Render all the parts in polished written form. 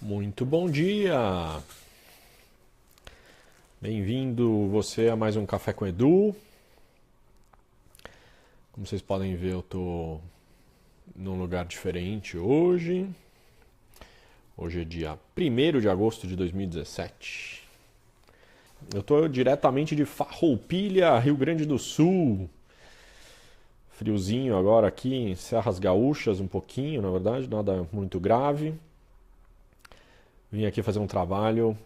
Muito bom dia! Bem-vindo você a mais um Café com Edu. Como vocês podem ver, eu estou num lugar diferente hoje. Hoje é dia 1º de agosto de 2017. Eu estou diretamente de Farroupilha, Rio Grande do Sul. Friozinho agora aqui em Serras Gaúchas, um pouquinho, na verdade, nada muito grave. Vim aqui fazer um trabalho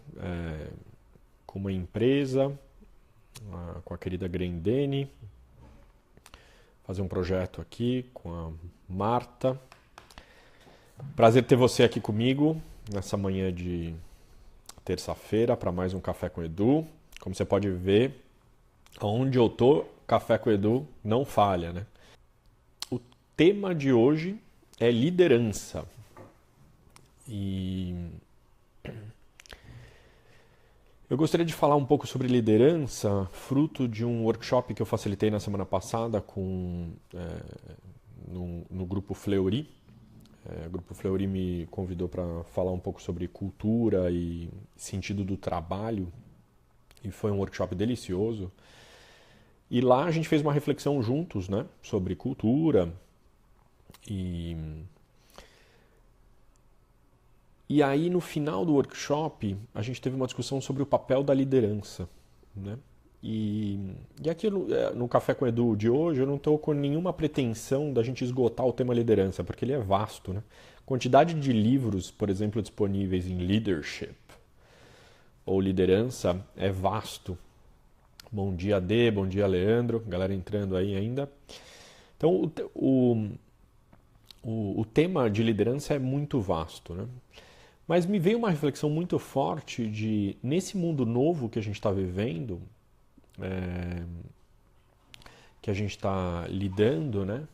com uma empresa, com a querida Grendene, fazer um projeto aqui com a Marta. Prazer ter você aqui comigo nessa manhã de terça-feira para mais um Café com Edu. Como você pode ver, onde eu tô, Café com Edu não falha, né? O tema de hoje é liderança. E eu gostaria de falar um pouco sobre liderança, fruto de um workshop que eu facilitei na semana passada no Grupo Fleury. O Grupo Fleury me convidou para falar um pouco sobre cultura e sentido do trabalho, e foi um workshop delicioso. E lá a gente fez uma reflexão juntos, né, sobre cultura E aí, no final do workshop, a gente teve uma discussão sobre o papel da liderança, né? E aqui no Café com Edu de hoje, eu não estou com nenhuma pretensão da gente esgotar o tema liderança, porque ele é vasto, né? Quantidade de livros, por exemplo, disponíveis em leadership ou liderança é vasto. Bom dia, Dê, bom dia, Leandro, galera entrando aí ainda. Então, o tema de liderança é muito vasto, né? Mas me veio uma reflexão muito forte de, nesse mundo novo que a gente está vivendo, que a gente está lidando, né?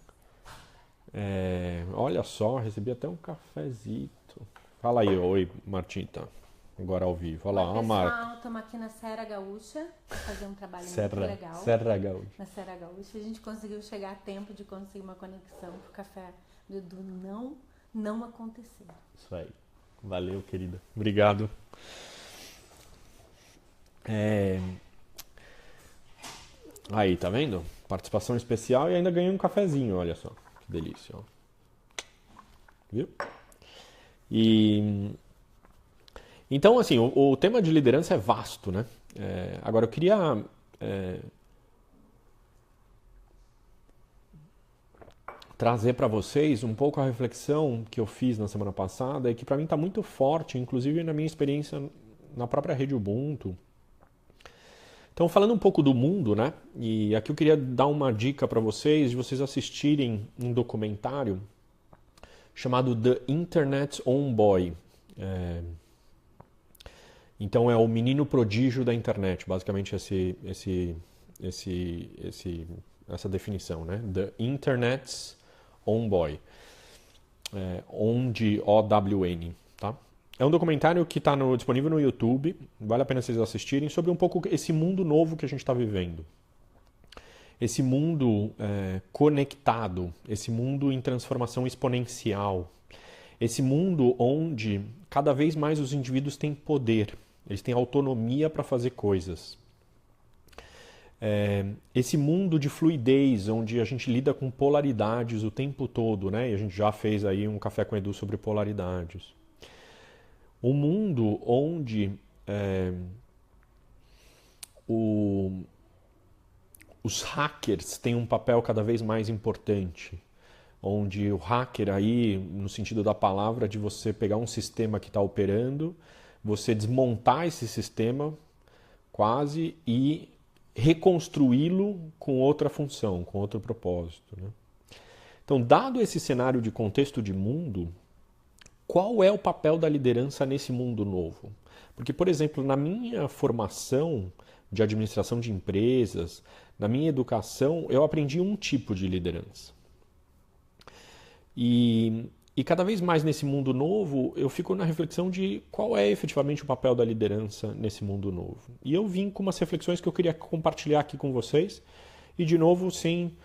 Olha só, recebi até um cafezito. Fala aí, oi, Martita, agora ao vivo. Olha lá, Oi, Marta. pessoal, estamos aqui na Serra Gaúcha para fazer um trabalho muito legal. Serra Gaúcha. Na Serra Gaúcha, a gente conseguiu chegar a tempo de conseguir uma conexão para o café do Edu não acontecer. Isso aí. Valeu, querida. Obrigado. Aí, tá vendo? Participação especial e ainda ganhei um cafezinho, olha só. Que delícia, ó. Viu? Então, assim, o tema de liderança é vasto, né? Agora, eu queria trazer para vocês um pouco a reflexão que eu fiz na semana passada e que para mim está muito forte, inclusive na minha experiência na própria rede Ubuntu. Então, falando um pouco do mundo, né? E aqui eu queria dar uma dica para vocês, de vocês assistirem um documentário chamado The Internet's Own Boy. Então, é o menino prodígio da internet, basicamente essa definição, né? The Internet's Own Boy. Onde O-W-N, tá? É um documentário que está disponível no YouTube, vale a pena vocês assistirem, sobre um pouco esse mundo novo que a gente está vivendo. Esse mundo conectado, esse mundo em transformação exponencial, esse mundo onde cada vez mais os indivíduos têm poder, eles têm autonomia para fazer coisas. Esse mundo de fluidez, onde a gente lida com polaridades o tempo todo, né? E a gente já fez aí um Café com Edu sobre polaridades. Um mundo onde os hackers têm um papel cada vez mais importante. Onde o hacker aí, no sentido da palavra, de você pegar um sistema que está operando, você desmontar esse sistema quase e reconstruí-lo com outra função, com outro propósito, né? Então, dado esse cenário de contexto de mundo, qual é o papel da liderança nesse mundo novo? Porque, por exemplo, na minha formação de administração de empresas, na minha educação, eu aprendi um tipo de liderança. E cada vez mais nesse mundo novo, eu fico na reflexão de qual é efetivamente o papel da liderança nesse mundo novo. E eu vim com umas reflexões que eu queria compartilhar aqui com vocês, e de novo, sem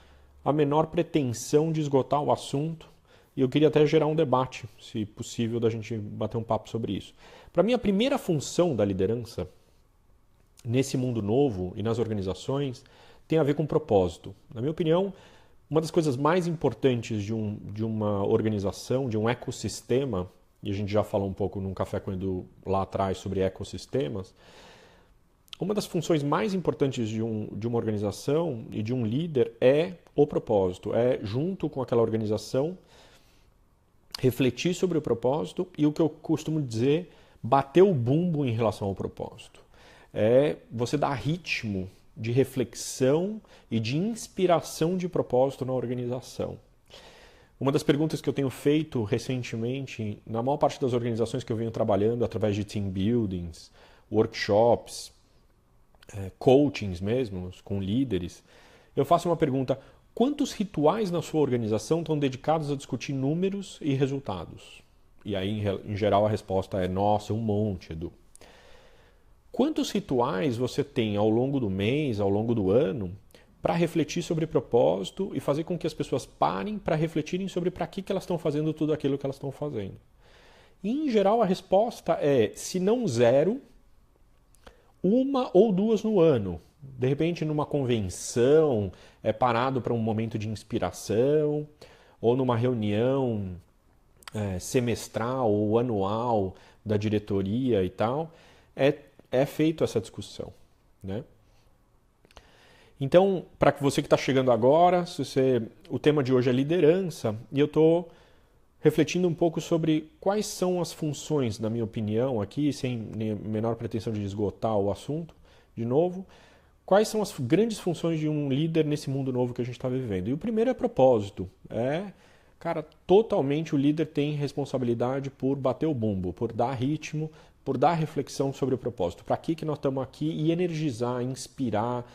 a menor pretensão de esgotar o assunto e eu queria até gerar um debate, se possível, da gente bater um papo sobre isso. Para mim, a primeira função da liderança, nesse mundo novo e nas organizações, tem a ver com propósito. Na minha opinião, uma das coisas mais importantes de uma organização, de um ecossistema, e a gente já falou um pouco num Café com o Edu lá atrás sobre ecossistemas, uma das funções mais importantes de uma organização e de um líder é o propósito, é, junto com aquela organização, refletir sobre o propósito e o que eu costumo dizer, bater o bumbo em relação ao propósito. É você dar ritmo de reflexão e de inspiração de propósito na organização. Uma das perguntas que eu tenho feito recentemente, na maior parte das organizações que eu venho trabalhando, através de team buildings, workshops, coachings mesmo, com líderes, eu faço uma pergunta: quantos rituais na sua organização estão dedicados a discutir números e resultados? E aí, em geral, a resposta é: nossa, um monte, Edu. Quantos rituais você tem ao longo do mês, ao longo do ano, para refletir sobre propósito e fazer com que as pessoas parem para refletirem sobre para que elas estão fazendo tudo aquilo que elas estão fazendo? E, em geral, a resposta é, se não zero, uma ou duas no ano. De repente, numa convenção, é parado para um momento de inspiração, ou numa reunião semestral ou anual da diretoria e tal, é feito essa discussão, né? Então, para você que está chegando agora, o tema de hoje é liderança, e eu estou refletindo um pouco sobre quais são as funções, na minha opinião, aqui, sem menor pretensão de esgotar o assunto, de novo, quais são as grandes funções de um líder nesse mundo novo que a gente está vivendo. E o primeiro é propósito. Cara, totalmente o líder tem responsabilidade por bater o bumbo, por dar ritmo, por dar reflexão sobre o propósito. Para que nós estamos aqui e energizar, inspirar,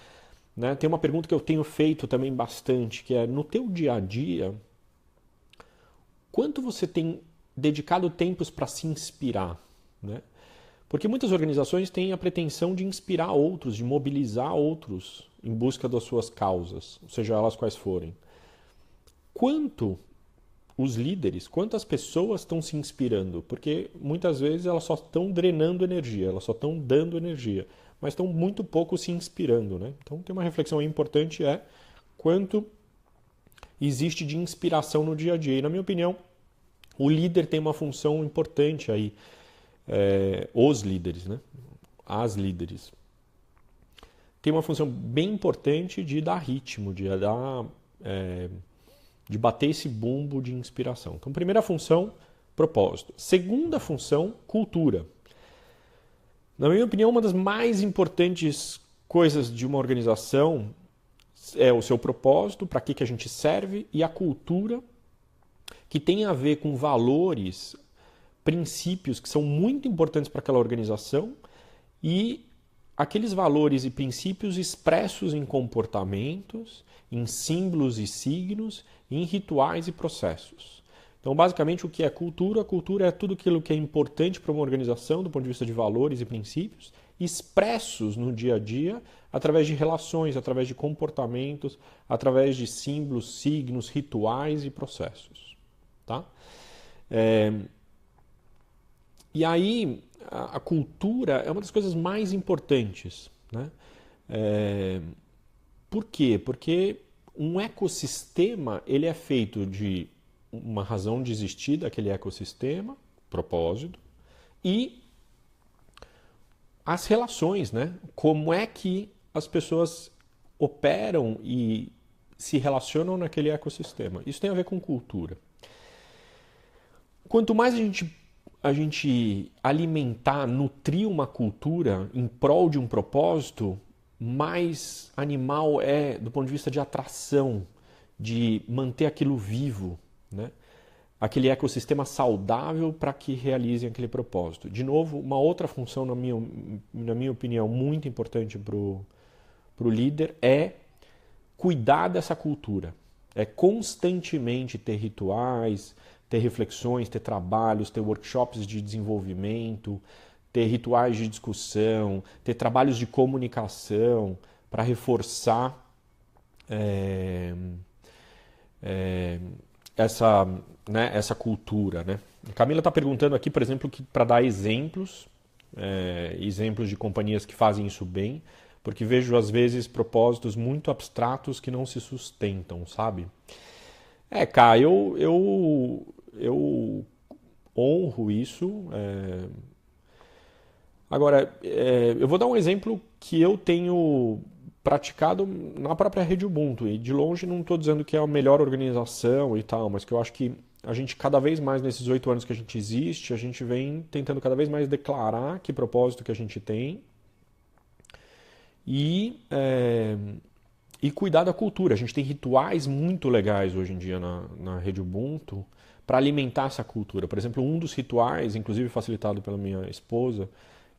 né? Tem uma pergunta que eu tenho feito também bastante, que é, no teu dia a dia, quanto você tem dedicado tempos para se inspirar, né? Porque muitas organizações têm a pretensão de inspirar outros, de mobilizar outros em busca das suas causas, seja elas quais forem. Quanto os líderes, quantas pessoas estão se inspirando? Porque muitas vezes elas só estão drenando energia, elas só estão dando energia, mas estão muito pouco se inspirando, né? Então tem uma reflexão aí importante, quanto existe de inspiração no dia a dia. E, na minha opinião, o líder tem uma função importante aí, os líderes, né? As líderes. Tem uma função bem importante de dar ritmo, de bater esse bumbo de inspiração. Então, primeira função, propósito. Segunda função, cultura. Na minha opinião, uma das mais importantes coisas de uma organização é o seu propósito, para que a gente serve, e a cultura, que tem a ver com valores, princípios que são muito importantes para aquela organização e aqueles valores e princípios expressos em comportamentos, em símbolos e signos, em rituais e processos. Então, basicamente, o que é cultura? A cultura é tudo aquilo que é importante para uma organização do ponto de vista de valores e princípios, expressos no dia a dia, através de relações, através de comportamentos, através de símbolos, signos, rituais e processos. Tá? E aí, a cultura é uma das coisas mais importantes, né? Por quê? Porque um ecossistema ele é feito de uma razão de existir daquele ecossistema, propósito, e as relações, né? Como é que as pessoas operam e se relacionam naquele ecossistema. Isso tem a ver com cultura. Quanto mais a gente alimentar, nutrir uma cultura em prol de um propósito, mais animal é do ponto de vista de atração, de manter aquilo vivo, né? Aquele ecossistema saudável para que realizem aquele propósito. De novo, uma outra função, na minha opinião, muito importante para o líder é cuidar dessa cultura. É constantemente ter rituais, ter reflexões, ter trabalhos, ter workshops de desenvolvimento, ter rituais de discussão, ter trabalhos de comunicação para reforçar essa, né, essa cultura, né? A Camila está perguntando aqui, por exemplo, para dar exemplos, exemplos de companhias que fazem isso bem, porque vejo às vezes propósitos muito abstratos que não se sustentam, sabe? Cá, eu honro isso. Agora, eu vou dar um exemplo que eu tenho praticado na própria rede Ubuntu. E de longe não estou dizendo que é a melhor organização e tal, mas que eu acho que a gente, cada vez mais nesses 8 anos que a gente existe, a gente vem tentando cada vez mais declarar que propósito que a gente tem e, e cuidar da cultura. A gente tem rituais muito legais hoje em dia na rede Ubuntu para alimentar essa cultura. Por exemplo, um dos rituais, inclusive facilitado pela minha esposa,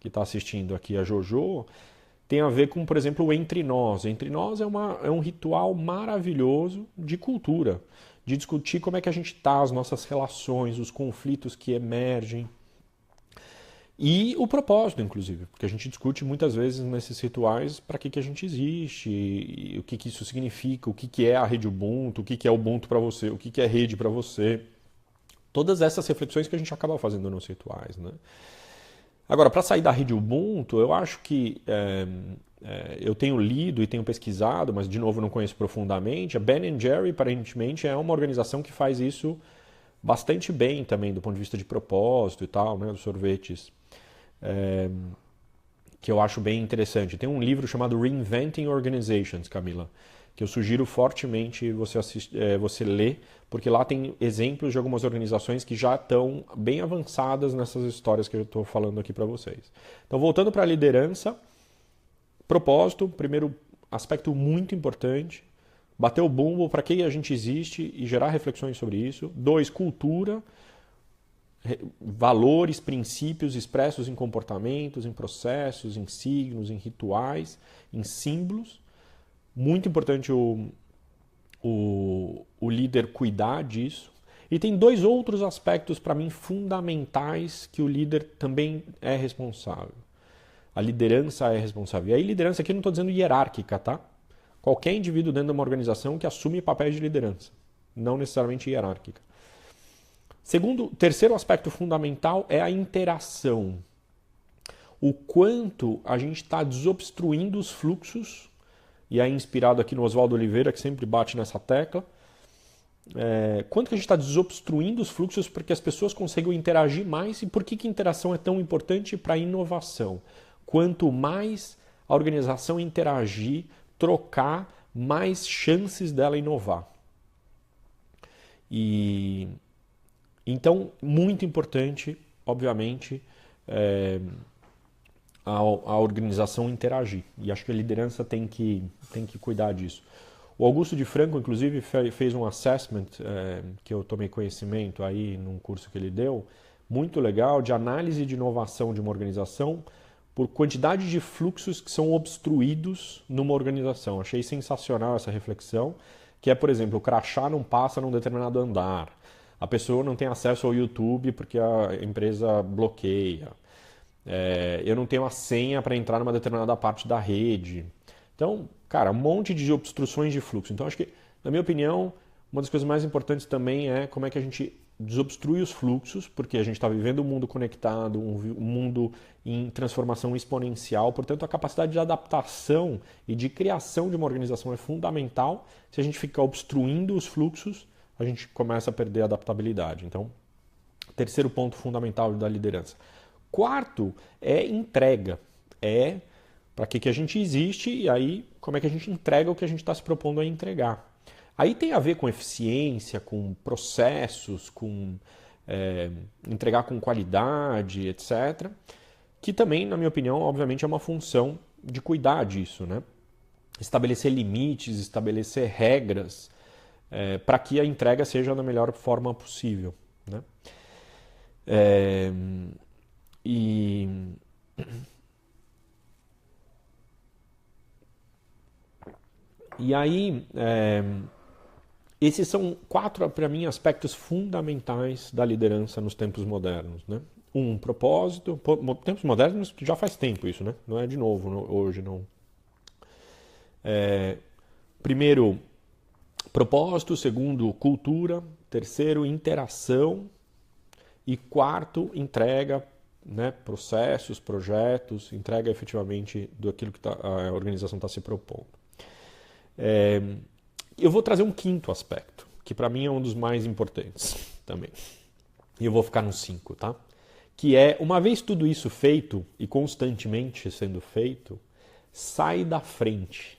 que está assistindo aqui, a Jojo, tem a ver com, por exemplo, o Entre Nós. Entre Nós é um ritual maravilhoso de cultura, de discutir como é que a gente está, as nossas relações, os conflitos que emergem. E o propósito, inclusive, porque a gente discute muitas vezes nesses rituais para que a gente existe, e o que isso significa, o que é a rede Ubuntu, o que é Ubuntu para você, o que é rede para você. Todas essas reflexões que a gente acaba fazendo nos rituais, né? Agora, para sair da rede Ubuntu, eu acho que eu tenho lido e tenho pesquisado, mas de novo não conheço profundamente. A Ben & Jerry, aparentemente, é uma organização que faz isso bastante bem também, do ponto de vista de propósito e tal, né, dos sorvetes, que eu acho bem interessante. Tem um livro chamado Reinventing Organizations, Camila, que eu sugiro fortemente você ler, porque lá tem exemplos de algumas organizações que já estão bem avançadas nessas histórias que eu estou falando aqui para vocês. Então, voltando para a liderança, propósito, primeiro aspecto muito importante, bater o bumbo para que a gente existe e gerar reflexões sobre isso. 2, cultura, valores, princípios expressos em comportamentos, em processos, em signos, em rituais, em símbolos. Muito importante o líder cuidar disso. E tem 2 outros aspectos, para mim, fundamentais que o líder também é responsável. A liderança é responsável. E aí, liderança aqui eu não estou dizendo hierárquica, tá? Qualquer indivíduo dentro de uma organização que assume papéis de liderança, não necessariamente hierárquica. Terceiro aspecto fundamental é a interação. O quanto a gente está desobstruindo os fluxos, e aí inspirado aqui no Oswaldo Oliveira, que sempre bate nessa tecla, quanto que a gente está desobstruindo os fluxos para que as pessoas consigam interagir mais e por que interação é tão importante para a inovação. Quanto mais a organização interagir, trocar, mais chances dela inovar. E então, muito importante, obviamente, a organização interagir. E acho que a liderança tem que cuidar disso. O Augusto de Franco, inclusive, fez um assessment que eu tomei conhecimento aí num curso que ele deu, muito legal, de análise de inovação de uma organização por quantidade de fluxos que são obstruídos numa organização. Achei sensacional essa reflexão, que é, por exemplo, o crachá não passa num determinado andar, a pessoa não tem acesso ao YouTube porque a empresa bloqueia, eu não tenho a senha para entrar numa determinada parte da rede. Então, cara, um monte de obstruções de fluxo. Então, acho que, na minha opinião, uma das coisas mais importantes também é como é que a gente desobstrui os fluxos, porque a gente está vivendo um mundo conectado, um mundo em transformação exponencial, portanto a capacidade de adaptação e de criação de uma organização é fundamental. Se a gente ficar obstruindo os fluxos, a gente começa a perder a adaptabilidade. Então, terceiro ponto fundamental da liderança. Quarto é entrega, para que a gente existe e aí como é que a gente entrega o que a gente está se propondo a entregar. Aí tem a ver com eficiência, com processos, com entregar com qualidade, etc. Que também, na minha opinião, obviamente é uma função de cuidar disso, né? Estabelecer limites, estabelecer regras para que a entrega seja da melhor forma possível, né? E aí, esses são 4, para mim, aspectos fundamentais da liderança nos tempos modernos, né? Propósito, tempos modernos que já faz tempo isso, né? Não é de novo hoje, não. Primeiro, propósito, segundo, cultura, terceiro, interação e quarto, entrega, né, processos, projetos, entrega efetivamente daquilo que a organização está se propondo. Eu vou trazer um quinto aspecto, que para mim é um dos mais importantes também. E eu vou ficar no 5, tá? Que é, uma vez tudo isso feito e constantemente sendo feito, sai da frente.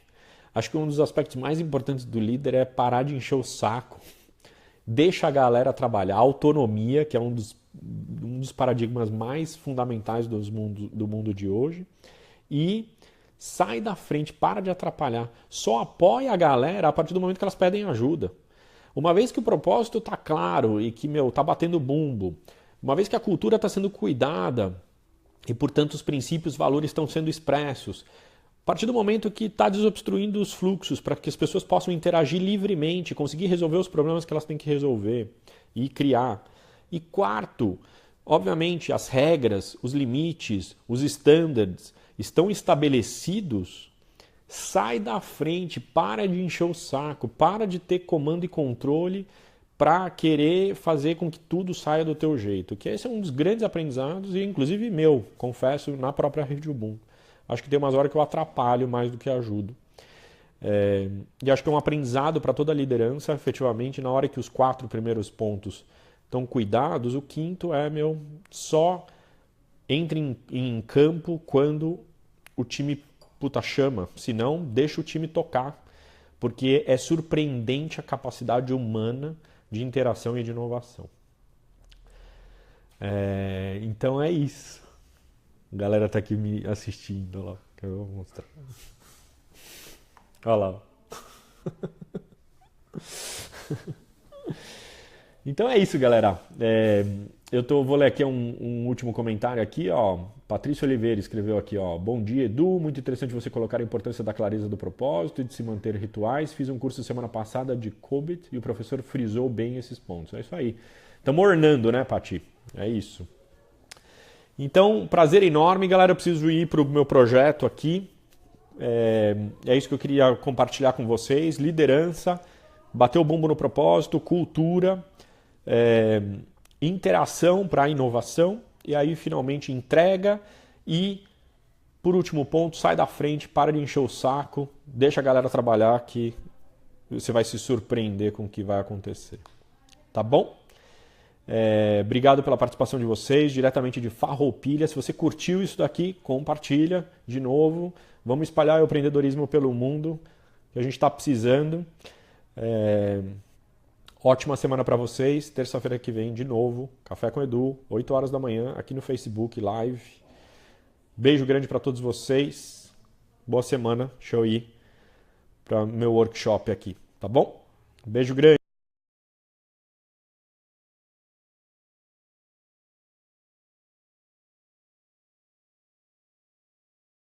Acho que um dos aspectos mais importantes do líder é parar de encher o saco, deixa a galera trabalhar, a autonomia, que é um dos paradigmas mais fundamentais do mundo de hoje, e sai da frente, para de atrapalhar. Só apoia a galera a partir do momento que elas pedem ajuda. Uma vez que o propósito está claro e que, tá batendo bumbo, uma vez que a cultura está sendo cuidada e, portanto, os princípios, valores estão sendo expressos, a partir do momento que está desobstruindo os fluxos para que as pessoas possam interagir livremente, conseguir resolver os problemas que elas têm que resolver e criar. E quarto, obviamente, as regras, os limites, os standards estão estabelecidos, sai da frente, para de encher o saco, para de ter comando e controle para querer fazer com que tudo saia do teu jeito. Que esse é um dos grandes aprendizados e, inclusive, meu, confesso, na própria Rede Ubuntu. Acho que tem umas horas que eu atrapalho mais do que ajudo. E acho que é um aprendizado para toda a liderança, efetivamente, na hora que os 4 primeiros pontos estão cuidados, o quinto é, só entre em campo quando o time chama, senão deixa o time tocar, porque é surpreendente a capacidade humana de interação e de inovação. Então é isso. A galera tá aqui me assistindo, olha lá, que eu vou mostrar. Olha lá. Então é isso, galera. Vou ler aqui um último comentário aqui, ó. Patrício Oliveira escreveu aqui, ó. Bom dia, Edu. Muito interessante você colocar a importância da clareza do propósito e de se manter rituais. Fiz um curso semana passada de COBIT e o professor frisou bem esses pontos. É isso aí. Estamos ornando, né, Pati? É isso. Então, prazer enorme, galera. Eu preciso ir para o meu projeto aqui. É isso que eu queria compartilhar com vocês. Liderança, bater o bumbo no propósito, cultura, interação para inovação e aí finalmente entrega e, por último ponto, sai da frente, para de encher o saco, deixa a galera trabalhar que você vai se surpreender com o que vai acontecer. Tá bom? Obrigado pela participação de vocês, diretamente de Farroupilha. Se você curtiu isso daqui, compartilha de novo. Vamos espalhar o empreendedorismo pelo mundo, que a gente está precisando. Ótima semana para vocês. Terça-feira que vem, de novo, Café com Edu, 8 horas da manhã, aqui no Facebook Live. Beijo grande para todos vocês. Boa semana. Deixa eu ir para meu workshop aqui, tá bom? Beijo grande.